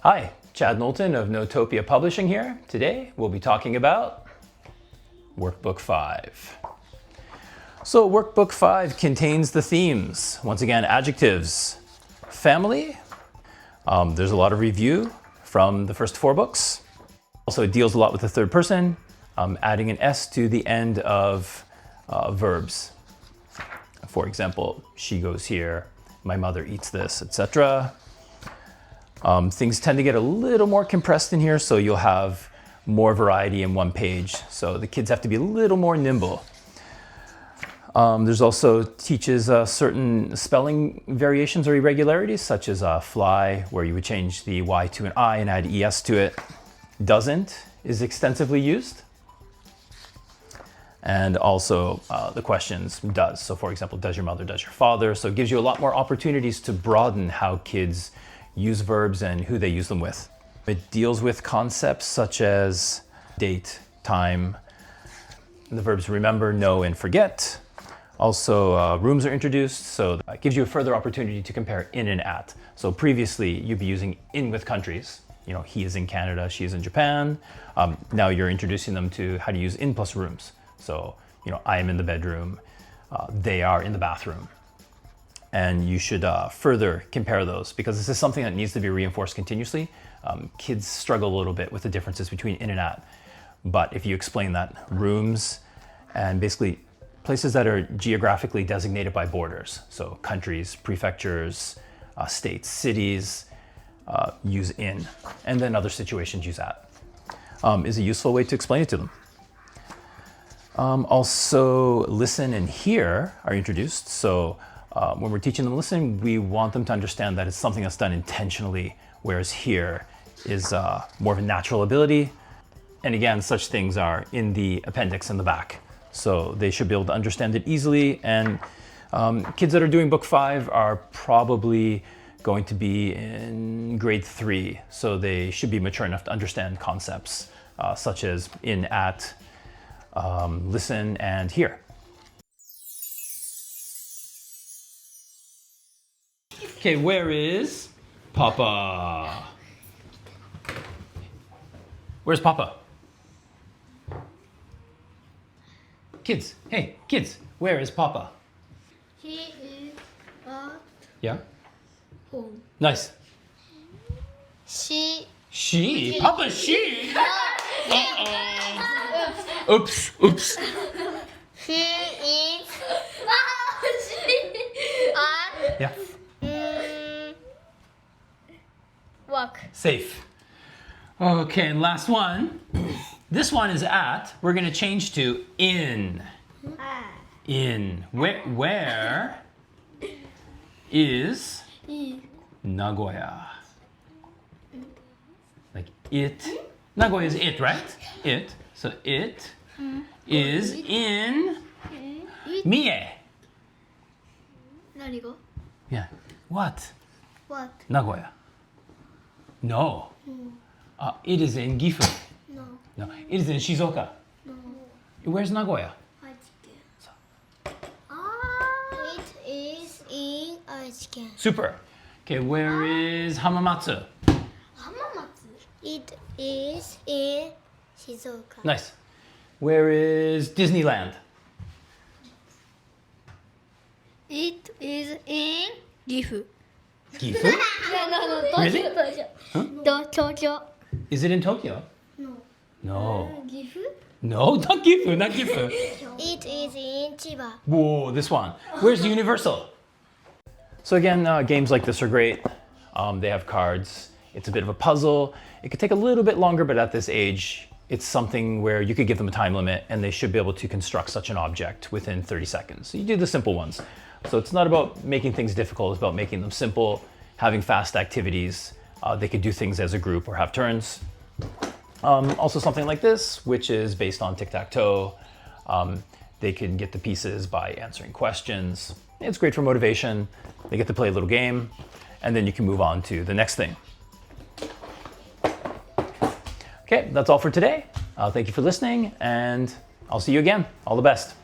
Hi, Chad Knowlton of Notopia Publishing here. Today we'll be talking about Workbook 5. So Workbook 5 contains the themes. Once again, adjectives. Family. There's a lot of review from the first 4 books. Also, it deals a lot with the third person, adding an S to the end of verbs. For example, she goes here, my mother eats this, etc. Things tend to get a little more compressed in here, so you'll have more variety in one page. So the kids have to be a little more nimble. There's also teaches certain spelling variations or irregularities, such as fly, where you would change the Y to an I and add ES to it. Doesn't is extensively used. And also the questions does. So for example, does your mother, does your father? So it gives you a lot more opportunities to broaden how kids use verbs and who they use them with. It deals with concepts such as date, time, the verbs remember, know, and forget. Also, rooms are introduced, so it gives you a further opportunity to compare in and at. So previously, you'd be using in with countries. You know, he is in Canada, she is in Japan. Now you're introducing them to how to use in plus rooms. So, you know, I am in the bedroom, they are in the bathroom. And you should further compare those, because this is something that needs to be reinforced continuously. Kids struggle a little bit with the differences between in and at. But if you explain that, rooms and basically places that are geographically designated by borders, so countries, prefectures, states, cities, use in, and then other situations use at, is a useful way to explain it to them. Also, listen and hear are introduced. So when we're teaching them listen, we want them to understand that it's something that's done intentionally, whereas hear is more of a natural ability. And again, such things are in the appendix in the back. So they should be able to understand it easily. And kids that are doing book 5 are probably going to be in grade 3. So they should be mature enough to understand concepts such as in, at, listen, and hear. Okay, where is Papa? Where's Papa? Kids, hey, kids, where is Papa? He is at Yeah? home. Nice. She. Papa, she? Uh-oh. Oops. He is at Yeah. work. Safe. Okay, and last one. This one is at. We're gonna change to in. In. Where is Nagoya? Like it. Nagoya is it, right? It. So it is in Mie. 何が Yeah. What? What? Nagoya. No. It is in Gifu. No. No. It is in Shizuoka. No. Where's Nagoya? 愛知県。It is in 愛知県。 Super. Okay, where is Hamamatsu? 浜松 It is in 静岡。 Nice. Where is Disneyland? It is in 岐阜。 Gifu? No, Really? 東京。 Is it in Tokyo? No. No. 岐阜 No, not Gifu, not Gifu. It is in 千葉。 Whoa, this one. Where's Universal? So again, games like this are great. They have cards. It's a bit of a puzzle. It could take a little bit longer, but at this age, it's something where you could give them a time limit and they should be able to construct such an object within 30 seconds. So you do the simple ones. So it's not about making things difficult, it's about making them simple, having fast activities. They could do things as a group or have turns. Also something like this, which is based on tic-tac-toe. They can get the pieces by answering questions. It's great for motivation. They get to play a little game, and then you can move on to the next thing. Okay, that's all for today. Thank you for listening, and I'll see you again. All the best.